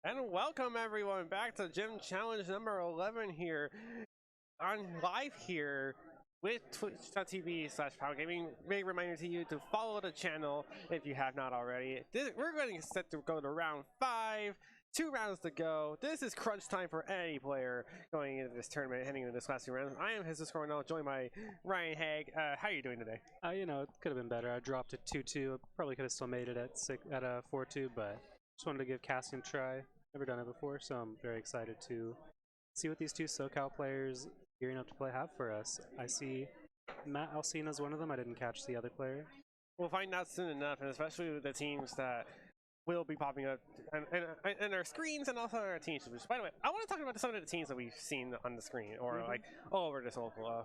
And welcome everyone back to Gym Challenge number 11 here on live here with twitch.tv/PowerGaming. Big reminder to you to follow the channel if you have not already. We're going to set to go to round 5. 2 rounds to go. This is crunch time for any player going into this tournament, heading into this last 2 rounds. I am Jesus Cornell, joined by Ryan Haig. How are you doing today? You know, it could have been better. I dropped it 2-2. Probably could have still made it at 4-2, but just wanted to give casting a try. Never done it before, so I'm very excited to see what these two SoCal players gearing up to play have for us. I see Matt Alcina is one of them. I didn't catch the other player. We'll find out soon enough, and especially with the teams that will be popping up and our screens and also our teams. By the way, I want to talk about some of the teams that we've seen on the screen or like all over this whole flow.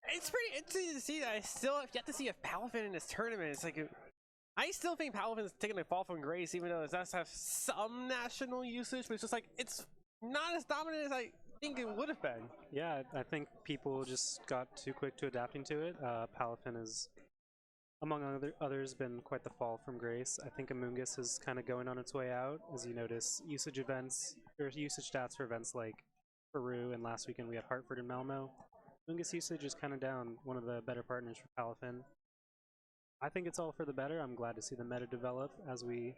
It's pretty interesting to see that I still have yet to see a Palafin in this tournament. It's like I still think Palafin's taking a fall from grace, even though it does have some national usage, but it's just like it's not as dominant as I think it would have been. Yeah, I think people just got too quick to adapting to it. Palafin has, among others, been quite the fall from grace. I think Amoongus is kind of going on its way out, as you notice usage events or usage stats for events like Peru, and last weekend we had Hartford and Malmo. Amoongus usage is kind of down, one of the better partners for Palafin. I think it's all for the better. I'm glad to see the meta develop as we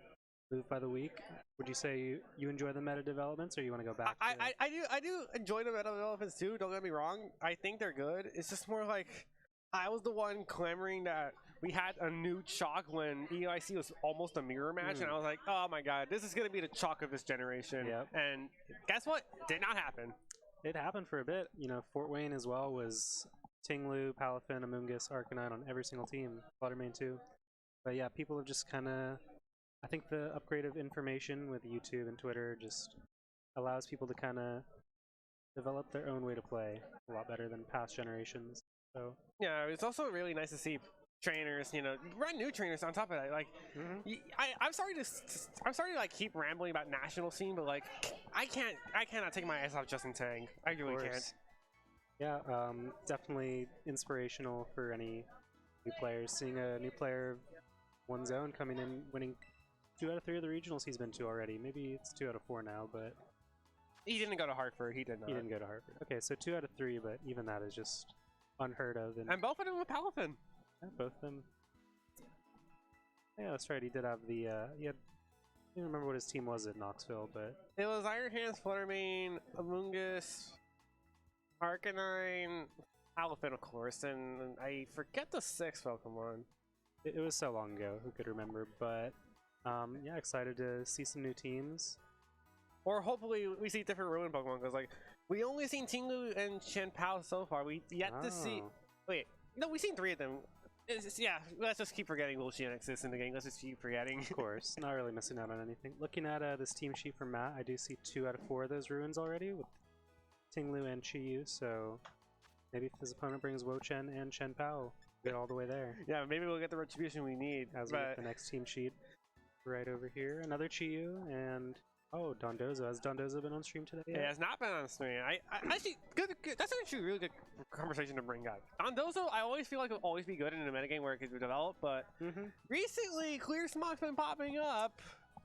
move by the week. Would you say you enjoy the meta developments, or you want to go back? I do enjoy the meta developments too. Don't get me wrong. I think they're good. It's just more like I was the one clamoring that we had a new chalk when EIC was almost a mirror match, and I was like, oh my god, this is gonna be the chalk of this generation. Yep. And guess what? Did not happen. It happened for a bit. You know, Fort Wayne as well was Tinglu, Palafin, Amoongus, Arcanine on every single team. Fluttermane too. But yeah, people have just kind of, I think the upgrade of information with YouTube and Twitter just allows people to kind of develop their own way to play a lot better than past generations. So yeah, it's also really nice to see trainers, you know, brand new trainers on top of that. Like, I'm sorry to like keep rambling about national scene, but like, I cannot take my eyes off Justin Tang. I really can't. Yeah, definitely inspirational for any new players. Seeing a new player, one zone coming in, winning 2 out of 3 of the regionals he's been to already. Maybe it's 2 out of 4 now, but he didn't go to Hartford. He did not. He didn't go to Hartford. Okay, so 2 out of 3, but even that is just unheard of. And both of them with Palafin. Yeah, both of them. Yeah, that's right. He did have the. He had. I don't remember what his team was at Knoxville, but it was Iron Hands, Fluttermane, Amoongus, Arcanine, Palafin, of course, and I forget the 6th Pokemon. It was so long ago, who could remember? But yeah, excited to see some new teams. Or hopefully we see different Ruin Pokemon, because like we only seen Tinglu and Chien-Pao so far. We yet to see. Wait, no, we've seen 3 of them. Yeah, let's just keep forgetting Lucian exists in the game. Let's just keep forgetting. Of course, not really missing out on anything. Looking at this team sheet for Matt, I do see 2 out of 4 of those Ruins already with Tinglu and Chiyu, so maybe if his opponent brings Wo-Chen and Chien-Pao, get all the way there. Yeah, maybe we'll get the retribution we need. As we get the next team sheet right over here. Another Chiyu, and oh, Dondozo. Has Dondozo been on stream today yet? It has not been on stream. I actually, good. That's actually a really good conversation to bring up. Dondozo, I always feel like it'll always be good in a metagame where it could develop, but recently, Clear Smog's been popping up.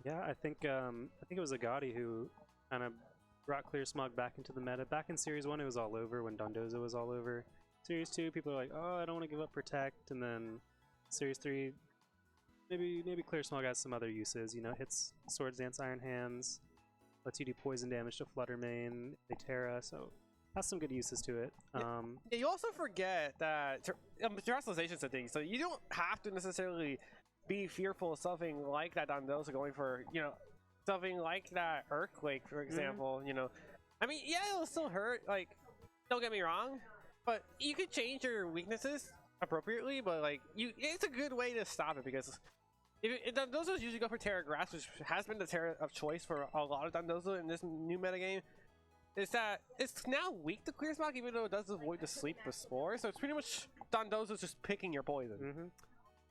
Yeah, I think it was Agati who kind of brought Clear Smog back into the meta. Back in Series 1, it was all over when Dondozo was all over. Series 2, people are like, oh, I don't want to give up Protect, and then Series 3, maybe Clear Smog has some other uses. You know, hits Swords Dance, Iron Hands, lets you do poison damage to Fluttermane, Terra, so has some good uses to it. Yeah, you also forget that terrestrialization's a thing, so you don't have to necessarily be fearful of something like that Dondozo going for, you know, something like that Earthquake, for example. You know, I mean, yeah, it'll still hurt, like, don't get me wrong, but you could change your weaknesses appropriately, but like, it's a good way to stop it, because if Dondozo's usually go for Terra Grass, which has been the Terra of choice for a lot of Dondozo in this new metagame, is that it's now weak to Clear Smog, even though it does avoid the Sleep with Spore, so it's pretty much Dondozo's just picking your poison.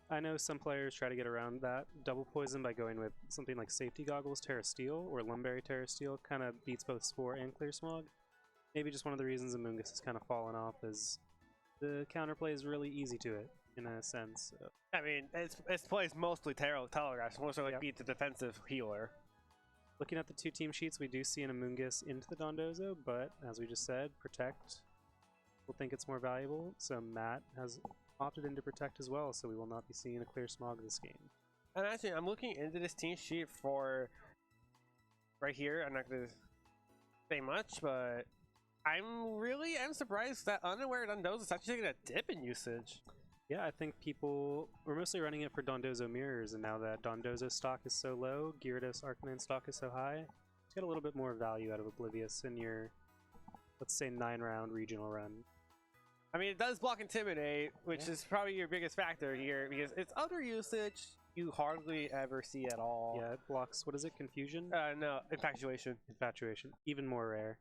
I know some players try to get around that double poison by going with something like Safety Goggles Terra Steel or Lumberry Terra Steel. Kind of beats both Spore and Clear Smog. Maybe just one of the reasons Amoongus has kind of fallen off is the counterplay is really easy to it, in a sense. I mean, it plays mostly Telegraph, so most like beat the defensive healer. Looking at the two team sheets, we do see an Amoonguss into the Dondozo, but as we just said, Protect will think it's more valuable, so Matt has opted into Protect as well, so we will not be seeing a clear Smog this game. And actually, I'm looking into this team sheet for right here. I'm not going to say much, but I'm surprised that Unaware Dondozo is actually taking a dip in usage. Yeah, I think people were mostly running it for Dondozo mirrors, and now that Dondozo stock is so low, Gyarados Arcanine stock is so high, you get a little bit more value out of Oblivious in your, let's say, 9-round regional run. I mean, it does block Intimidate, which is probably your biggest factor here, because its other usage you hardly ever see at all. Yeah, it blocks, what is it, Confusion? No, Infatuation. Infatuation, even more rare.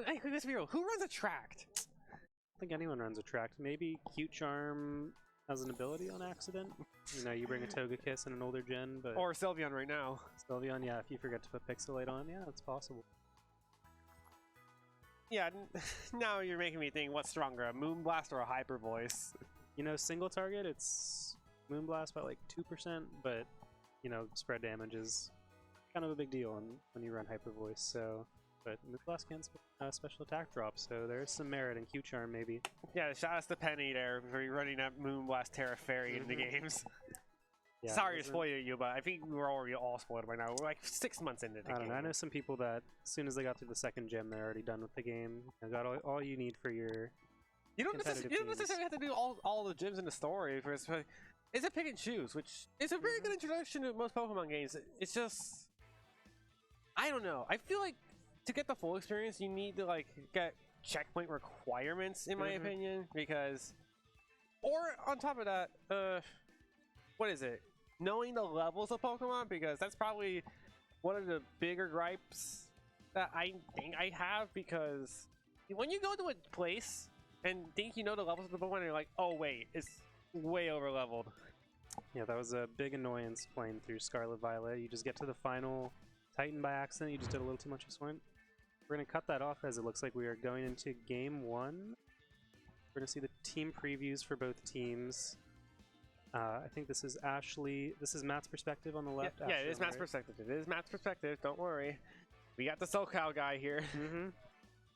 Hey, let's be real, who runs Attract? I think anyone runs Attract. Maybe Cute Charm has an ability on accident. You know, you bring a Togekiss in an older gen, but... Or Sylveon right now. Sylveon, yeah, if you forget to put Pixelate on, yeah, it's possible. Yeah, now you're making me think, what's stronger, a Moonblast or a Hyper Voice? You know, single target, it's Moonblast by like 2%, but, you know, spread damage is kind of a big deal when you run Hyper Voice, so... But Moonblast can special attack drop, so there's some merit in Q-Charm, maybe. Yeah, shout out to Penny there for running that Moonblast Terra Fairy in the games. Yeah, sorry to spoil you, but I think we're already all spoiled by now. We're like 6 months into the game. I don't know. I know some people that as soon as they got through the second gym, they're already done with the game. You got all you need for your You don't necessarily have to do all the gyms in the story. It's a pick and choose, which is a very good introduction to most Pokemon games. It's just... I don't know. I feel like to get the full experience, you need to like get checkpoint requirements, in my opinion, because... Or on top of that, what is it? Knowing the levels of Pokemon, because that's probably one of the bigger gripes that I think I have, because when you go to a place and think you know the levels of the Pokemon, and you're like, oh wait, it's way over leveled. Yeah, that was a big annoyance playing through Scarlet Violet. You just get to the final Titan by accident, you just did a little too much of Swint. We're going to cut that off as it looks like we are going into Game 1. We're going to see the team previews for both teams. I think this is Matt's perspective on the left. Yeah, it is Matt's perspective. It is Matt's perspective. Don't worry. We got the SoCal guy here.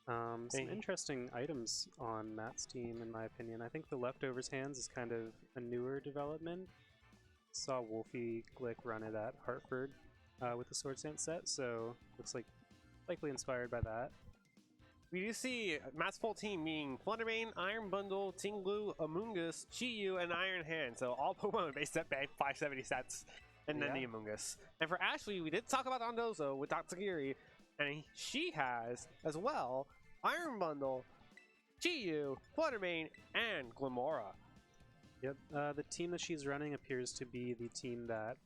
Some interesting items on Matt's team, in my opinion. I think the Leftovers hands is kind of a newer development. Saw Wolfie Glick run it at Hartford with the Sword Dance set, so looks like likely inspired by that. We do see Matt's full team being Fluttermane, Iron Bundle, Tinglu, Amoonguss, Chi-Yu, and Iron Hand. So all Pokemon with base set back 570 sets, and then the Amoonguss. And for Ashley, we did talk about Dondozo with Tatsugiri, and she has, as well, Iron Bundle, Chi-Yu, Fluttermane, and Glimmora. Yep, the team that she's running appears to be the team that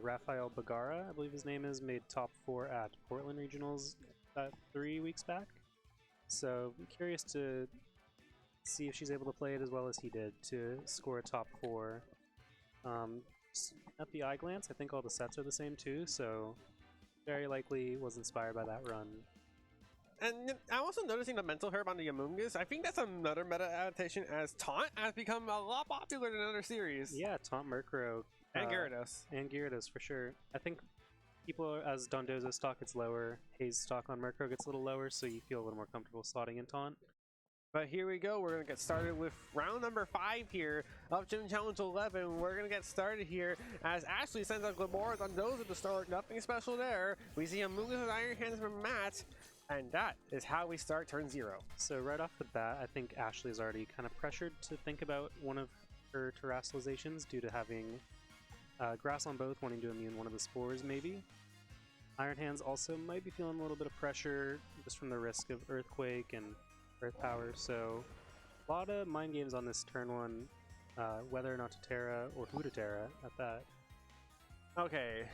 Rafael Bagara, I believe his name is, made top 4 at Portland Regionals 3 weeks back. So I'm curious to see if she's able to play it as well as he did to score a top 4. At the eye glance, I think all the sets are the same too, so very likely was inspired by that run. And I'm also noticing the mental herb on the Amoonguss. I think that's another meta adaptation, as Taunt has become a lot popular in other series. Yeah, Taunt Murkrow. And Gyarados. And Gyarados, for sure. I think people, as Dondozo stock gets lower, Haze stock on Murkrow gets a little lower, so you feel a little more comfortable slotting in Taunt. But here we go. We're going to get started with round number 5 here of Gym Challenge 11. We're going to get started here as Ashley sends out Glimmora Dondozo to start. Nothing special there. We see Amoonguss with Iron Hands from Matt. And that is how we start turn 0. So right off the bat, I think Ashley is already kind of pressured to think about one of her terrestrializations due to having Grass on both, wanting to immune one of the spores maybe. Iron Hands also might be feeling a little bit of pressure just from the risk of Earthquake and Earth Power, so a lot of mind games on this turn 1, whether or not to Terra or who to Terra at that. Okay.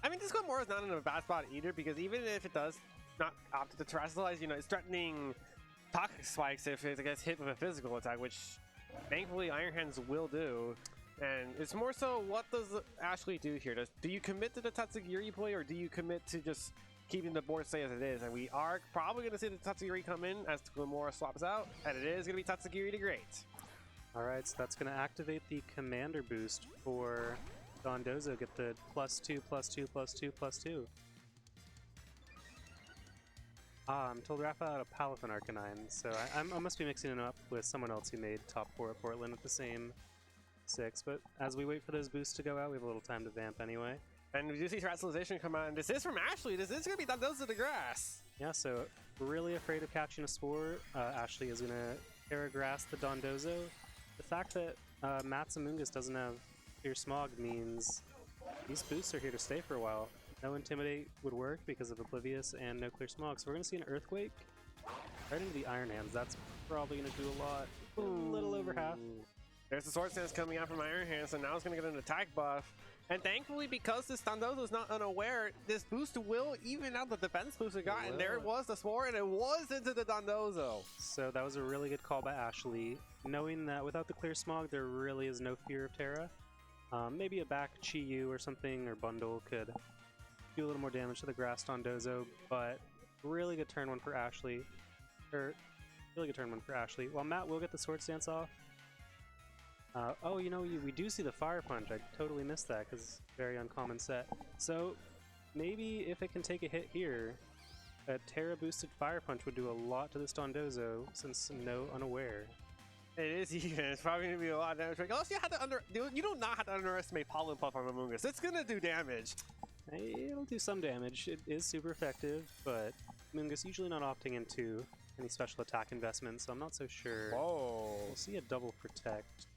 I mean, this Glimmora is not in a bad spot either, because even if it does not opt to terrestrialize, you know, it's threatening Toxic Spikes if it gets hit with a physical attack, which thankfully Iron Hands will do. And it's more so, what does Ashley do here? Do you commit to the Tatsugiri play, or do you commit to just keeping the board stay as it is? And we are probably going to see the Tatsugiri come in as Glimmora swaps out, and it is going to be Tatsugiri the Great. Alright, so that's going to activate the Commander boost for Dondozo, get the +2, +2, +2, +2. I'm told Rafa out of Palafin Arcanine, so I must be mixing it up with someone else who made top 4 at Portland with the same 6. But as we wait for those boosts to go out, we have a little time to vamp anyway. And we do see Terrestrialization come out, and this is from Ashley. This is going to be Dondozo to grass. Yeah, so really afraid of catching a Spore. Ashley is going to Terragrass the Dondozo. The fact that Matt's Amoonguss doesn't have Clear Smog means these boosts are here to stay for a while. No Intimidate would work because of Oblivious and no Clear Smog. So we're going to see an Earthquake right into the Iron Hands. That's probably going to do a lot. A little over half. There's the Sword Stance coming out from Iron Hands, so now it's going to get an attack buff. And thankfully, because this Dondozo is not unaware, this boost will even out the defense boost it got. And there it was, the Spore, and it was into the Dondozo. So that was a really good call by Ashley. Knowing that without the Clear Smog, there really is no fear of Terra. Maybe a back Chi-Yu or something, or Bundle could do a little more damage to the Grass Dondozo, but really good turn one for Ashley. Really good turn one for Ashley. While Matt will get the Sword Stance off. Oh, you know, we do see the Fire Punch. I totally missed that because it's a very uncommon set. So maybe if it can take a hit here, a Terra boosted Fire Punch would do a lot to this Dondozo since no unaware. It is even. It's probably going to be a lot of damage. Also, you do not have to underestimate Pollen Puff on Amoonguss. It's going to do damage. It'll do some damage. It is super effective, but Amoonguss usually not opting into any special attack investments, so I'm not so sure. Whoa. We'll see a double protect.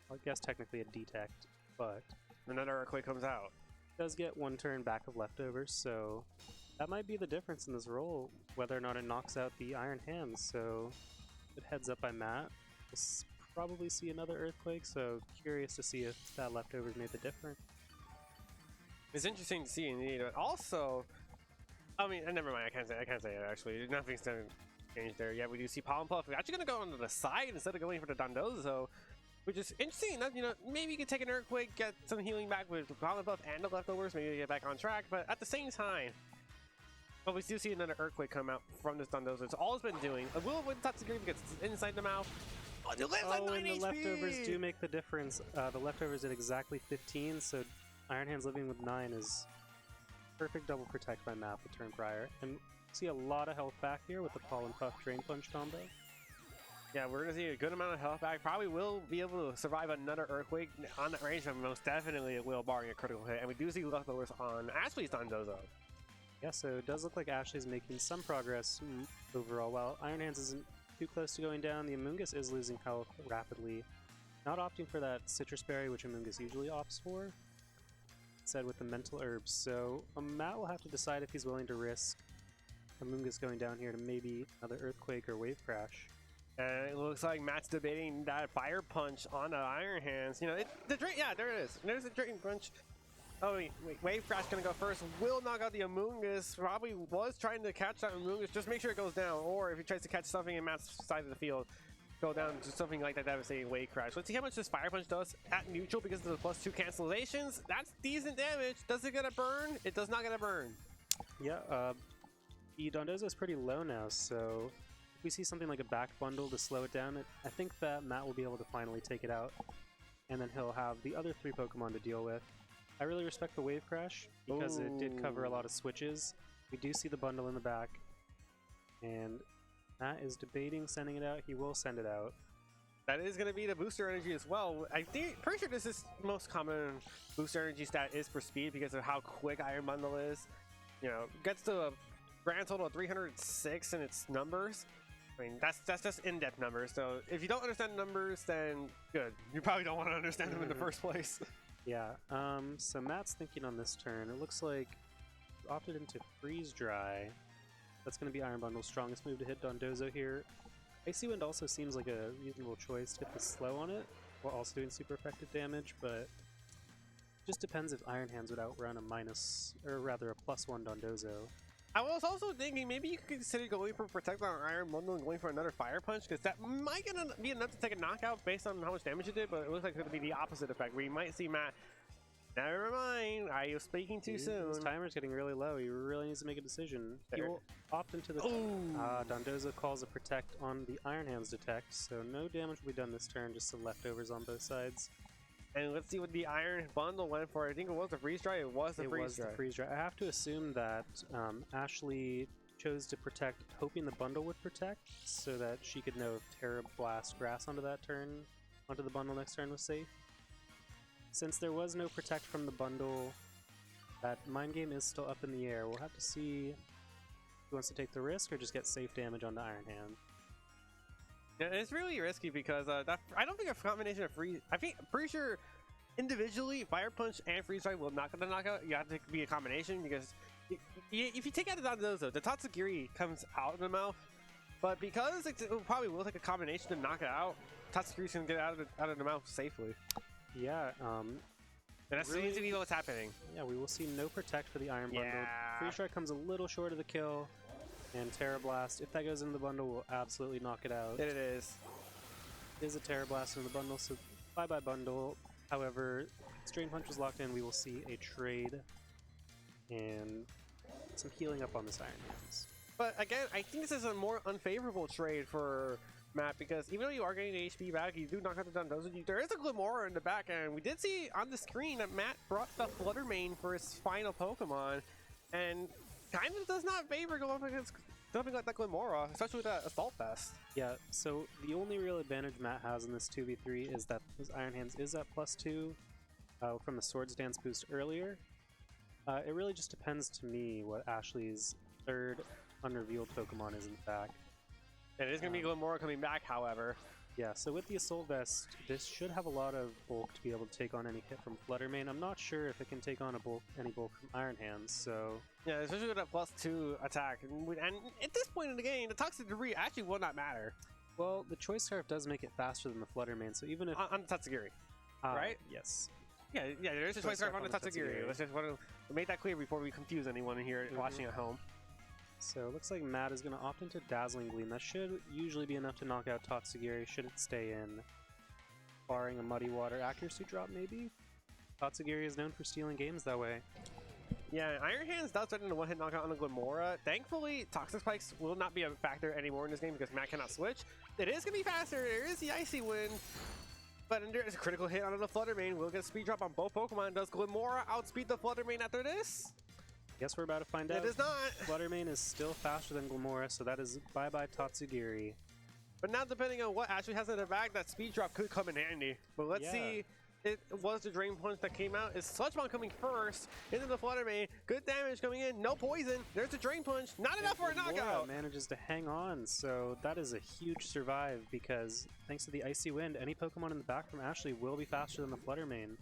Well, I guess technically a detect, but another Earthquake comes out. Does get one turn back of leftovers, so that might be the difference in this roll, whether or not it knocks out the Iron Hands. So it heads up by Matt. We'll probably see another Earthquake, so curious to see if that leftovers made the difference. It's interesting to see indeed, but also, I mean, never mind. I can't say it actually. Nothing's done change there. Yeah, we do see Pollen Puff. We're actually gonna go onto the side instead of going for the Dondozo, which is interesting. That, you know, maybe you could take an Earthquake, get some healing back with Pollen Puff and the leftovers, maybe get back on track. But at the same time, but we do see another Earthquake come out from this Dondozo. It's all it's been doing. A will with Tatsugiri gets inside the mouth. Oh, it lives at 9 and the HP. leftovers do make the difference. The leftovers did exactly 15, so Iron Hands living with 9 is perfect double protect by Matt the turn prior. And see a lot of health back here with the Pollen Puff Drain Punch combo. Yeah, we're going to see a good amount of health back. Probably will be able to survive another Earthquake on that range, and most definitely it will, barring a critical hit. And we do see leftovers on Ashley's Dondozo. Yeah, so it does look like Ashley's making some progress overall. While Iron Hands isn't too close to going down, the Amoonguss is losing health rapidly. Not opting for that Citrus Berry, which Amoonguss usually opts for. Instead with the Mental Herbs. So Matt will have to decide if he's willing to risk Amoonguss going down here to maybe another Earthquake or Wave Crash. And it looks like Matt's debating that Fire Punch on the Iron Hands. You know, yeah, there it is. There's a Drain Punch. Oh, wait, Wave Crash gonna go first. Will knock out the Amoonguss. Probably was trying to catch that Amoonguss. Just make sure it goes down. Or if he tries to catch something in Matt's side of the field, go down to something like that devastating Wave Crash. Let's see how much this Fire Punch does at neutral because of the +2 cancellations. That's decent damage. Does it get a burn? It does not get a burn. Yeah, the Dondozo is pretty low now, so if we see something like a back bundle to slow it down, I think that Matt will be able to finally take it out, and then he'll have the other 3 Pokemon to deal with. I really respect the Wave Crash because it did cover a lot of switches. We do see the bundle in the back, and Matt is debating sending it out. He will send it out. That is going to be the booster energy as well. Pretty sure this is most common booster energy stat is for speed because of how quick Iron Bundle is. You know, gets to a grand total of 306 in its numbers. I mean, that's just in-depth numbers. So if you don't understand numbers, then good. You probably don't want to understand them in the first place. Yeah. So Matt's thinking on this turn. It looks like he opted into Freeze Dry. That's going to be Iron Bundle's strongest move to hit Dondozo here. Icy Wind also seems like a reasonable choice to get the slow on it, while also doing super effective damage, but just depends if Iron Hands would outrun a +1 Dondozo. I was also thinking maybe you could consider going for Protect on Iron Bundle and going for another Fire Punch, because that might be enough to take a knockout based on how much damage it did, but it looks like it's going to be the opposite effect, where you might see Matt. Never mind, I was speaking too soon. His timer's getting really low. He really needs to make a decision. He will opt into the... Dondozo calls a Protect on the Iron Hands Detect, so no damage will be done this turn, just some leftovers on both sides. And let's see what the Iron Bundle went for. I think it was the Freeze Dry. It was the Freeze Dry. I have to assume that Ashley chose to protect, hoping the bundle would protect, so that she could know if Terra Blast Grass onto that turn, onto the bundle next turn was safe. Since there was no protect from the bundle, that Mind Game is still up in the air. We'll have to see who wants to take the risk or just get safe damage on the Iron Hand. Yeah, it's really risky because I don't think a combination of freeze. I'm pretty sure individually Fire Punch and Freeze Dry will not get the knockout. You have to be a combination because if you take out the Dondozo, the Tatsugiri comes out of the mouth, but because it probably will take a combination to knock it out, Tatsugiri can get out of the mouth safely. Yeah, and that really, seems to be what's happening. Yeah, we will see no protect for the Iron Bundle. Freeze Dry comes a little short of the kill, and Terra Blast, if that goes into the bundle, will absolutely knock it out. It is. It is a Terra Blast in the bundle, so bye-bye bundle. However, Strain Punch is locked in. We will see a trade and some healing up on this Iron Hands. But again, I think this is a more unfavorable trade for Matt because even though you are getting the HP back, you do knock out the Dondozo. There is a Glimora in the back, and we did see on the screen that Matt brought the Flutter Mane for his final Pokemon, and kind of does not favor going up against something like that Glimora, especially with that Assault Vest. Yeah, so the only real advantage Matt has in this 2v3 is that his Iron Hands is at +2 from the Swords Dance boost earlier. It really just depends to me what Ashley's third unrevealed Pokemon is in the back. It is going to be Glimora coming back, however. Yeah, so with the Assault Vest, this should have a lot of bulk to be able to take on any hit from Flutter Mane. I'm not sure if it can take on any bulk from Iron Hands, so... Yeah, especially with that +2 attack. And at this point in the game, the Toxic Debris actually will not matter. Well, the Choice Scarf does make it faster than the Flutter Mane, so even if... On the Tatsugiri, right? Yes. Yeah, there's a Choice Scarf on the Tatsugiri. Let's just want to make that clear before we confuse anyone here watching at home. So it looks like Matt is going to opt into Dazzling Gleam. That should usually be enough to knock out Tatsugiri should it stay in. Barring a Muddy Water accuracy drop, maybe? Tatsugiri is known for stealing games that way. Yeah, Iron Hands does threaten a one-hit knockout on the Glimora. Thankfully, Toxic Spikes will not be a factor anymore in this game because Matt cannot switch. It is going to be faster. There is the Icy Wind. But there is a critical hit on the Flutter Mane. We'll get a speed drop on both Pokemon. Does Glimora outspeed the Flutter Mane after this? Guess we're about to find out. It is not. Flutter Mane is still faster than Glimora, so that is bye-bye Tatsugiri. But now, depending on what Ashley has in her bag, that speed drop could come in handy. But let's see. It was the Drain Punch that came out. Is Sludge Bomb coming first into the Flutter Mane? Good damage coming in. No poison. There's the Drain Punch. Not enough for a knockout. Manages to hang on, so that is a huge survive because thanks to the Icy Wind, any Pokemon in the back from Ashley will be faster than the Flutter Mane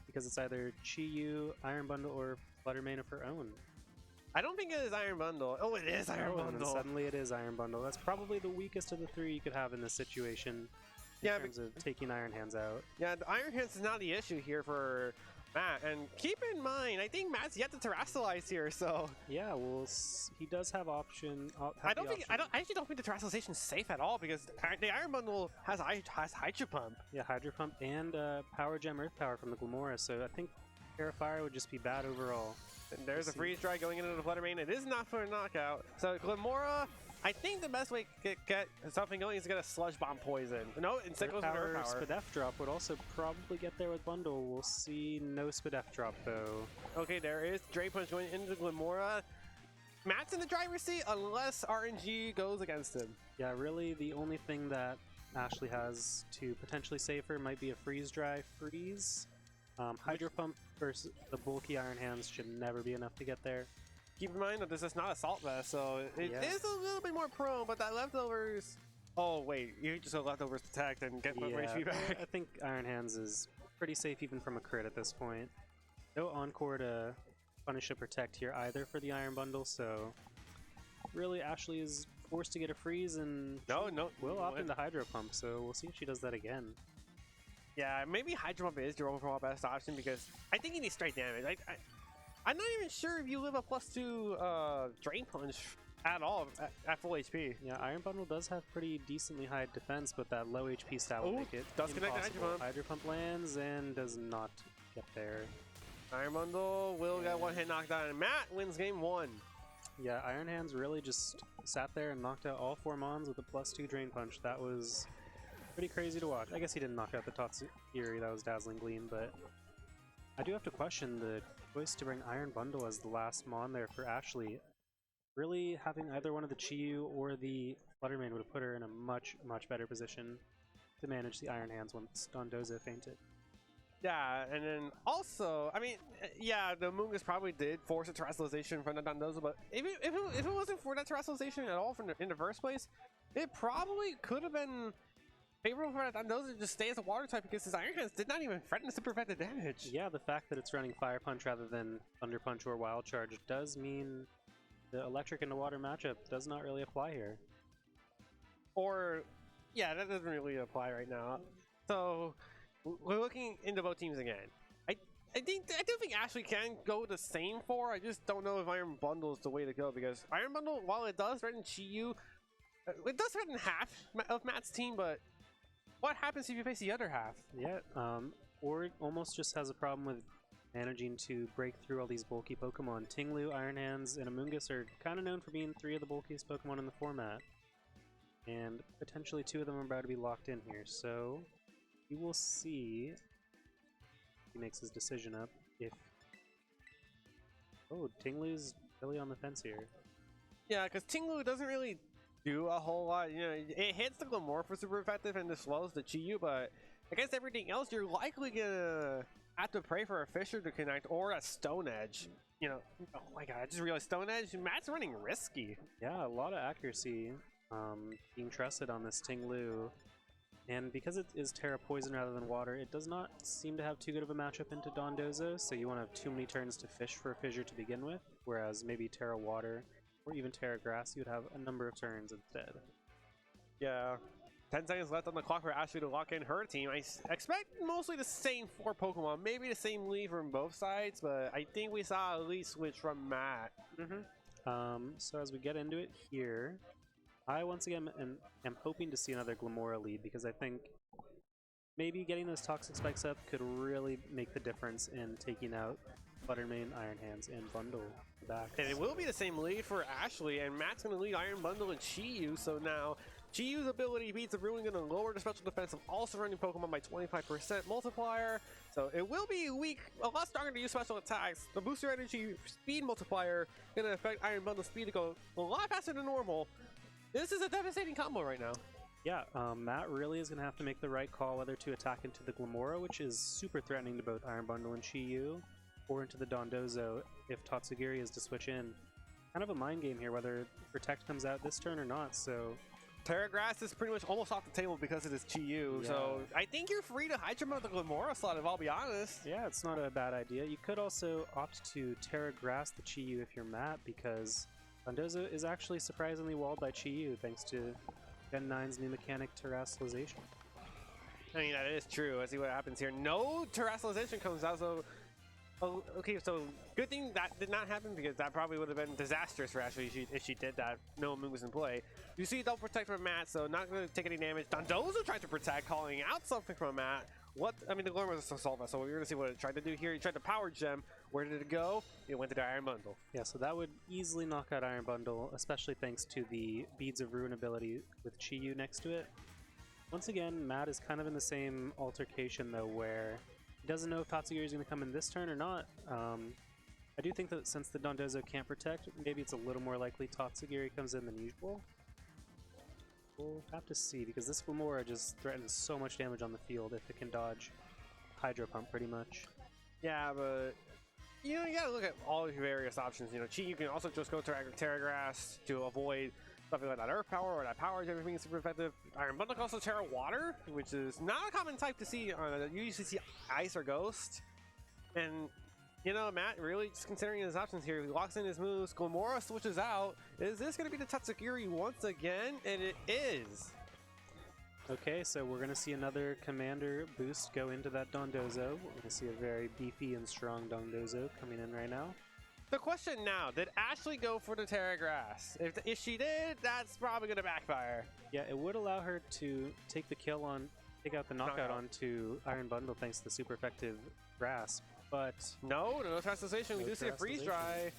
because it's either Chi-Yu, Iron Bundle, or Flutter Mane of her own. I don't think it is Iron Bundle. Oh, it is Iron Bundle. And suddenly it is Iron Bundle. That's probably the weakest of the three you could have in this situation. In terms of taking Iron Hands out. Yeah, the Iron Hands is not the issue here for Matt. And keep in mind, I think Matt's yet to Terrasilize here, so... Yeah, well, he does have option... I actually don't think the Terrasalization is safe at all because the Iron Bundle has Hydro Pump. Yeah, Hydro Pump and Power Gem Earth Power from the Glimora, so I think Terra Fire would just be bad overall. And there's a Freeze Dry going into the Flutter Mane. It is not for a knockout. So Glimora, I think the best way to get something going is to get a Sludge Bomb poison. No, instead goes with Earth Power. Spadef Drop would also probably get there with Bundle. We'll see no Spadef Drop though. Okay, there is Drain Punch going into Glimora. Matt's in the driver's seat unless RNG goes against him. Yeah, really the only thing that Ashley has to potentially save her might be a Freeze Dry Freeze. Hydro Pump versus the bulky Iron Hands should never be enough to get there. Keep in mind that this is not Assault Vest, so it is a little bit more prone, but that Leftovers... Oh, wait, you just go Leftovers Protect and get more HP back. I think Iron Hands is pretty safe even from a crit at this point. No Encore to punish a Protect here either for the Iron Bundle, so... Really, Ashley is forced to get a Freeze and... will opt into Hydro Pump, so we'll see if she does that again. Yeah, maybe Hydro Pump is your overall best option because I think you need straight damage. I'm not even sure if you live a +2 Drain Punch at all at full HP. Yeah, Iron Bundle does have pretty decently high defense, but that low HP stat will make it does connect Hydro Pump. Hydro Pump lands and does not get there. Iron Bundle will get one hit knockdown, and Matt wins game 1. Yeah, Iron Hands really just sat there and knocked out all 4 Mons with a +2 Drain Punch. That was pretty crazy to watch. I guess he didn't knock out the Tatsugiri, that was Dazzling Gleam, but I do have to question the choice to bring Iron Bundle as the last Mon there for Ashley. really having either one of the Chi-Yu or the Fluttermane would have put her in a much, much better position to manage the Iron Hands once Dondozo fainted. Yeah, and then also, I mean, yeah, the Mungus probably did force a terrestrialization from the Dondozo, but if it wasn't for that terrestrialization at all in the first place, it probably could have been favorable for that Dondozo to just stay as a water type because his Iron Hands did not even threaten the super effective damage. Yeah, the fact that it's running Fire Punch rather than Thunder Punch or Wild Charge does mean the electric and the water matchup does not really apply here. Or, yeah, that doesn't really apply right now. So we're looking into both teams again. I do think Ashley can go the same for. I just don't know if Iron Bundle is the way to go because Iron Bundle, while it does threaten Chi-Yu, it does threaten half of Matt's team, but what happens if you face the other half? Yeah, or it almost just has a problem with managing to break through all these bulky Pokemon. Tinglu, Iron Hands, and Amoonguss are kind of known for being 3 of the bulkiest Pokemon in the format. And potentially 2 of them are about to be locked in here, so we will see if he makes his decision up. If oh, Tinglu's really on the fence here. Yeah, because Tinglu doesn't really do a whole lot. You know, it hits the Glamour for super effective and it slows the Chi-Yu, but against everything else, you're likely gonna have to pray for a Fissure to connect or a Stone Edge. You know, oh my god, I just realized Stone Edge. Matt's running risky. Yeah, a lot of accuracy being trusted on this Tinglu. And because it is Terra Poison rather than Water, it does not seem to have too good of a matchup into Dondozo, so you won't have too many turns to fish for a Fissure to begin with, whereas maybe Terra Water or even Terra Grass, you would have a number of turns instead. Yeah. 10 seconds left on the clock for Ashley to lock in her team. I expect mostly the same 4 Pokemon, maybe the same lead from both sides, but I think we saw a lead switch from Matt. So as we get into it here, I once again am hoping to see another Glamora lead because I think maybe getting those Toxic Spikes up could really make the difference in taking out Fluttermane, Iron Hands, and Bundle back. And it will be the same lead for Ashley, and Matt's going to lead Iron Bundle and Chi-Yu, so now Chi-Yu's ability beats the Ruin, going to lower the special defense of all surrounding Pokemon by 25% multiplier, so it will be weak, a lot stronger to use special attacks. The booster energy speed multiplier going to affect Iron Bundle speed to go a lot faster than normal. This is a devastating combo right now. Yeah, Matt really is going to have to make the right call whether to attack into the Glamora, which is super threatening to both Iron Bundle and Chi-Yu, or into the Dondozo if Tatsugiri is to switch in. Kind of a mind game here whether Protect comes out this turn or not, so... Terra Grass is pretty much almost off the table because it is Chi-Yu, so I think you're free to hide him out of the Glamora slot if I'll be honest. Yeah, it's not a bad idea. You could also opt to Terra Grass the Chi-Yu if you're Matt, because Dondozo is actually surprisingly walled by Chi-Yu thanks to Gen 9's new mechanic, Terrestrialization. I mean, that is true. Let's see what happens here. No Terrestrialization comes out, so... Oh, okay, so good thing that did not happen because that probably would have been disastrous for Ashley if she did that. No Moon was in play. You see double protect from Matt, so not going to take any damage. Dondozo tried to protect, calling out something from Matt. What? I mean, the Glamour was a Solva, so we're going to see what it tried to do here. He tried to Power Gem. Where did it go? It went to the Iron Bundle. Yeah, so that would easily knock out Iron Bundle, especially thanks to the Beads of Ruin ability with Chi-Yu next to it. Once again, Matt is kind of in the same altercation, though, where he doesn't know if Tatsugiri is going to come in this turn or not. I do think that since the Dondozo can't protect, maybe it's a little more likely Tatsugiri comes in than usual. We'll have to see, because this Glamora just threatens so much damage on the field if it can dodge Hydro Pump pretty much. Yeah, but you know, you gotta look at all your various options. You know, you can also just go to Terra Grass to avoid something like that Earth Power or that Power Gem being super effective. Iron Bundle can also Terra Water, which is not a common type to see. You usually see Ice or Ghost. And you know, Matt really just considering his options here. He locks in his moves. Glamora switches out. Is this going to be the Tatsugiri once again? And it is. Okay, so we're going to see another Commander boost go into that Dondozo. We're going to see a very beefy and strong Dondozo coming in right now. The question now, did Ashley go for the Terra Grass? If she did, that's probably going to backfire. Yeah, it would allow her to take the kill on, take out the knockout onto Iron Bundle thanks to the super effective Grasp. But no Terrestrialization. We do see a Freeze Dry.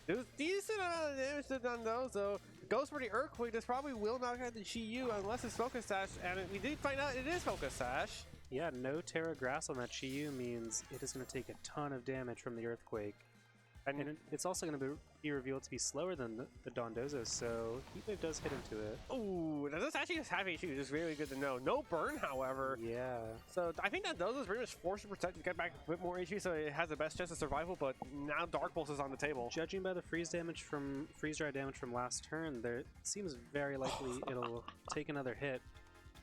There's decent amount of damage to Dondozo. Goes for the Earthquake. This probably will knock out the Chi-Yu unless it's Focus Sash, and we did find out it is Focus Sash. Yeah, no Terra Grass on that Chi-Yu means it is going to take a ton of damage from the Earthquake. And it's also going to be revealed to be slower than the Dondozo, so Heatwave does hit into it. Ooh, that does actually just have HP, which is really good to know. No burn, however. Yeah. So I think that Dondozo is pretty much forced to protect to get back a bit more HP, so it has the best chance of survival, but now Dark Pulse is on the table. Judging by the freeze dry damage from last turn, there seems very likely it'll take another hit.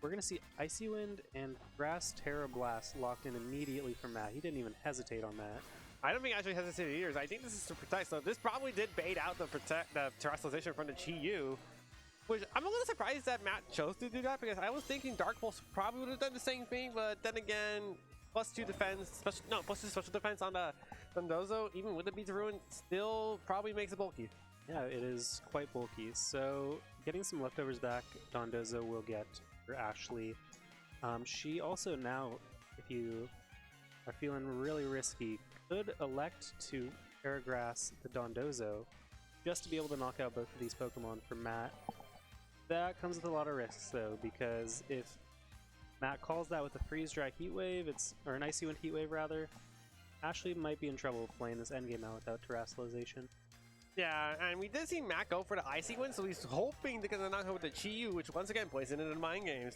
We're going to see Icy Wind and Grass Terra Blast locked in immediately from Matt. He didn't even hesitate on that. I don't think actually hesitated either. I think this is to protect, so this probably did bait out the terrestrialization from the Chi-Yu, which I'm a little surprised that Matt chose to do that, because I was thinking Dark Pulse probably would have done the same thing, but then again, +2 defense, +2 special defense on the Dondozo, even with the Beats of Ruin, still probably makes it bulky. Yeah, it is quite bulky, so getting some leftovers back, Dondozo will get for Ashley. She also now, if you are feeling really risky, could elect to Paragrass the Dondozo just to be able to knock out both of these Pokemon for Matt. That comes with a lot of risks though, because if Matt calls that with a Freeze Dry Heat Wave, or an Icy Wind Heat Wave rather, Ashley might be in trouble playing this endgame out without Terrestrialization. Yeah, and we did see Matt go for the Icy Wind, so he's hoping to get the knockout with the Chi-Yu, which once again plays into the mind games.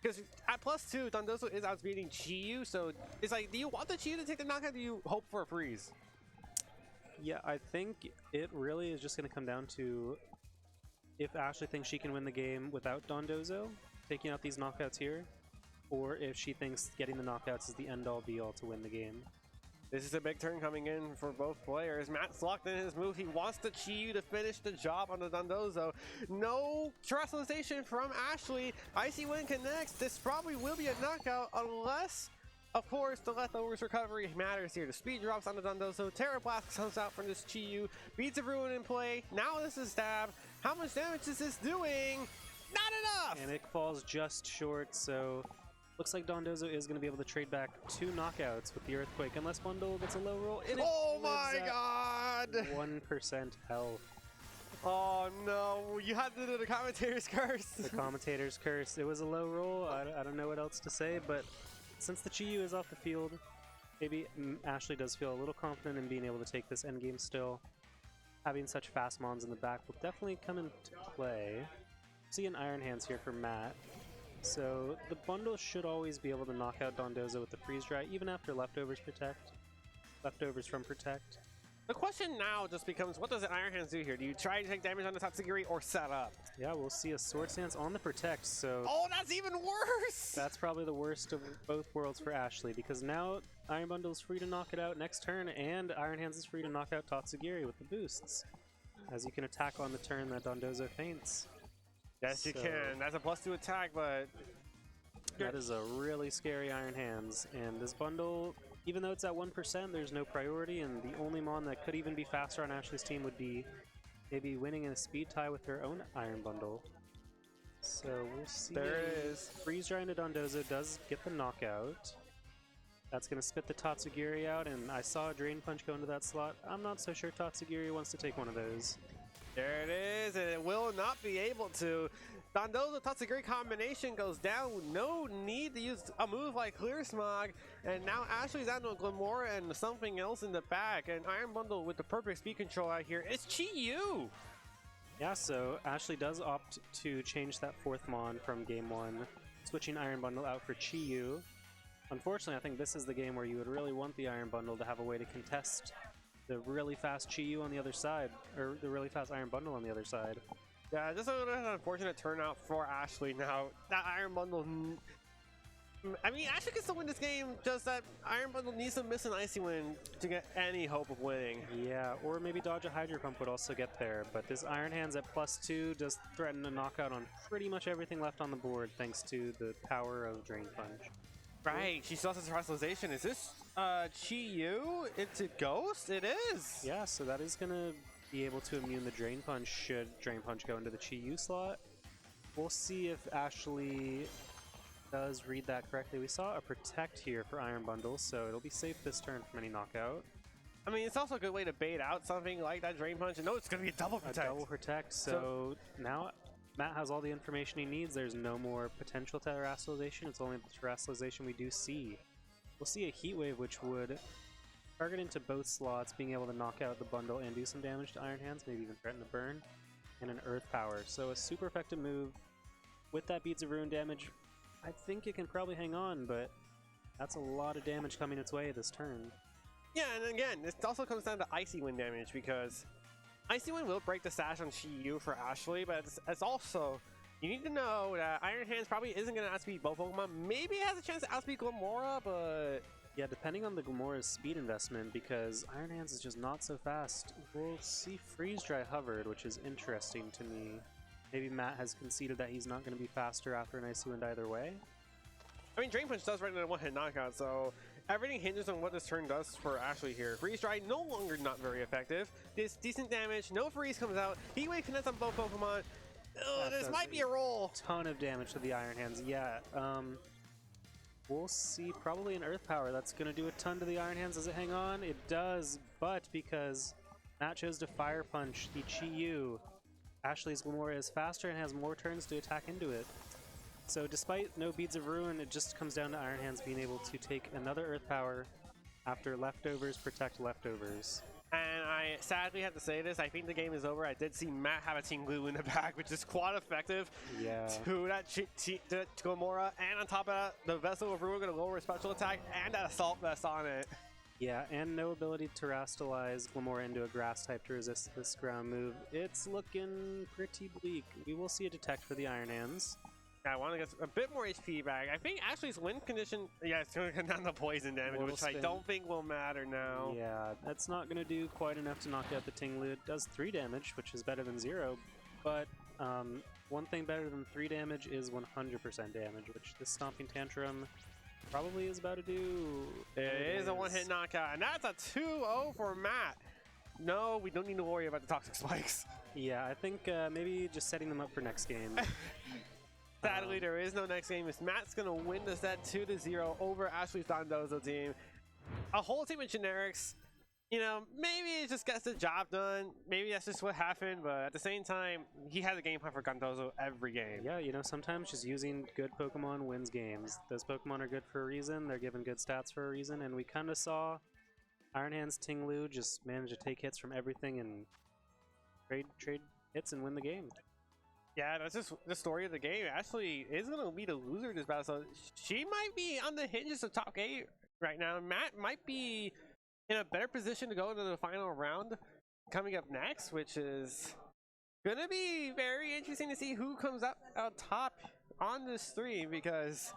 Because at +2, Dondozo is outspeeding Chi-Yu, so it's like, do you want the Chi-Yu to take the knockout, or do you hope for a freeze? Yeah, I think it really is just going to come down to if Ashley thinks she can win the game without Dondozo, taking out these knockouts here, or if she thinks getting the knockouts is the end-all be-all to win the game. This is a big turn coming in for both players. Matt's locked in his move. He wants the Chi-Yu to finish the job on the Dondozo. No terrestrialization from Ashley. Icy Wind connects. This probably will be a knockout unless, of course, the leftovers recovery matters here. The speed drops on the Dondozo. Terra Blast comes out from this Chi-Yu. Beats of Ruin in play. Now this is stab. How much damage is this doing? Not enough! And it falls just short, so looks like Dondozo is going to be able to trade back 2 knockouts with the Earthquake, unless Bundle gets a low roll. Oh my god! 1% health. Oh no, you had to do the commentator's curse. The commentator's curse. It was a low roll. I don't know what else to say, but since the Chi-Yu is off the field, maybe Ashley does feel a little confident in being able to take this endgame still. Having such fast mons in the back will definitely come into play. See an Iron Hands here for Matt. So the bundle should always be able to knock out Dondozo with the Freeze Dry, even after leftovers from Protect. The question now just becomes, what does an Iron Hands do here? Do you try to take damage on the Tatsugiri or set up? Yeah, we'll see a Sword Stance on the Protect, so... Oh, that's even worse! That's probably the worst of both worlds for Ashley, because now Iron Bundle is free to knock it out next turn, and Iron Hands is free to knock out Tatsugiri with the boosts, as you can attack on the turn that Dondozo faints. Yes, you can. That's a +2 attack, but... That is a really scary Iron Hands, and this bundle, even though it's at 1%, there's no priority, and the only mon that could even be faster on Ashley's team would be maybe winning in a speed tie with her own Iron Bundle. So we'll see. There it is. Freeze Dry into Dondozo does get the knockout. That's going to spit the Tatsugiri out, and I saw a Drain Punch go into that slot. I'm not so sure Tatsugiri wants to take one of those. There it is, and it will not be able to. Dondozo Tatsugiri combination goes down. No need to use a move like Clear Smog, and now Ashley's out to Glamora and something else in the back. And Iron Bundle with the perfect speed control out here. It's Chi-Yu! Yeah, so Ashley does opt to change that 4th mon from game 1, switching Iron Bundle out for Chi-Yu. Unfortunately, I think this is the game where you would really want the Iron Bundle to have a way to contest the really fast Chi-Yu on the other side, or the really fast Iron Bundle on the other side. Yeah, just an unfortunate turnout for Ashley. Now, that Iron Bundle... I mean, Ashley can still win this game, just that Iron Bundle needs to miss an Icy Wind to get any hope of winning. Yeah, or maybe dodge a Hydro Pump would also get there, but this Iron Hands at +2 does threaten a knockout on pretty much everything left on the board, thanks to the power of Drain Punch. Right, she still has terrestrialization. Is this Chi-Yu into Ghost? It is! Yeah, so that is going to be able to immune the Drain Punch should Drain Punch go into the Chi-Yu slot. We'll see if Ashley does read that correctly. We saw a Protect here for Iron Bundle, so it'll be safe this turn from any knockout. I mean, it's also a good way to bait out something like that Drain Punch, and no, it's going to be a double Protect. A double Protect, so now Matt has all the information he needs. There's no more potential terrestrialization. It's only the terrestrialization we do see. We'll see a Heat Wave, which would targeting to both slots, being able to knock out the bundle and do some damage to Iron Hands, maybe even threaten to burn, and an Earth Power. So a super effective move. With that Beads of Ruin damage, I think it can probably hang on, but that's a lot of damage coming its way this turn. Yeah, and again, this also comes down to Icy Wind damage, because Icy Wind will break the sash on Shiyu for Ashley, but it's also, you need to know that Iron Hands probably isn't going to outspeed both Pokemon. Maybe it has a chance to outspeed Glamora, but... Yeah, depending on the Glamora's speed investment, because Iron Hands is just not so fast. We'll see Freeze Dry hovered, which is interesting to me. Maybe Matt has conceded that he's not going to be faster after an Icy Wind either way. I mean, Drain Punch does right into a one-hit knockout, so everything hinges on what this turn does for Ashley here. Freeze Dry, no longer not very effective. This decent damage, no freeze comes out. Heat Wave connects on both Pokemon. This might be a roll. Ton of damage to the Iron Hands, yeah. We'll see probably an Earth Power. That's going to do a ton to the Iron Hands. Does it hang on? It does, but because Matt chose to Fire Punch the Chi-Yu, Ashley's Glamora is faster and has more turns to attack into it. So despite no Beads of Ruin, it just comes down to Iron Hands being able to take another Earth Power after Leftovers protect Leftovers. And I sadly have to say this, I think the game is over. I did see Matt have a Team Glue in the back, which is quite effective to that Glamora. And on top of that, the Vessel of Ruin going to lower his special attack and that Assault Vest on it. Yeah, and no ability to Terastalize Glamora into a Grass type to resist this ground move. It's looking pretty bleak. We will see a Detect for the Iron Hands. I want to get a bit more HP back. I think Ashley's win condition, yeah, it's going to come down to poison damage, which I don't think will matter now. Yeah, that's not going to do quite enough to knock out the Tinglu. It does 3 damage, which is better than 0, but one thing better than 3 damage is 100% damage, which this Stomping Tantrum probably is about to do. It is a one-hit knockout, and that's a 2-0 for Matt. No, we don't need to worry about the Toxic Spikes. Yeah, I think maybe just setting them up for next game. Sadly, there is no next game. Matt's going to win the set 2-0 over Ashley's Dondozo team. A whole team of generics. You know, maybe it just gets the job done. Maybe that's just what happened, but at the same time, he has a game plan for Dondozo every game. Yeah, you know, sometimes just using good Pokemon wins games. Those Pokemon are good for a reason. They're given good stats for a reason, and we kind of saw Iron Hands Tinglu just manage to take hits from everything and trade hits and win the game. Yeah, that's just the story of the game. Ashley is going to be the loser of this battle, so she might be on the hinges of top 8 right now. Matt might be in a better position to go into the final round coming up next, which is going to be very interesting to see who comes up on top on this stream, because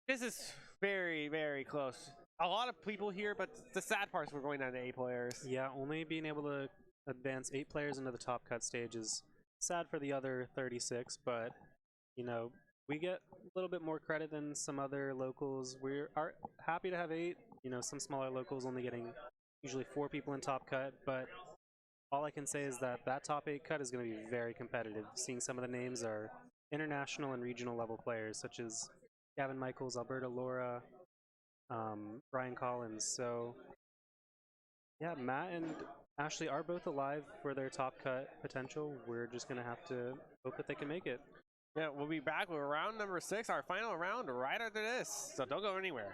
this is very, very close. A lot of people here, but the sad part is we're going down to 8 players. Yeah, only being able to advance 8 players into the top cut stage is sad for the other 36, but you know, we get a little bit more credit than some other locals. We are happy to have 8. You know, some smaller locals only getting usually 4 people in top cut, but all I can say is that that top 8 cut is going to be very competitive. Seeing some of the names are international and regional level players, such as Gavin Michaels, Alberta Laura, Brian Collins. So yeah, Matt and Ashley are both alive for their top cut potential. We're just going to have to hope that they can make it. Yeah, we'll be back with round number 6, our final round, right after this. So don't go anywhere.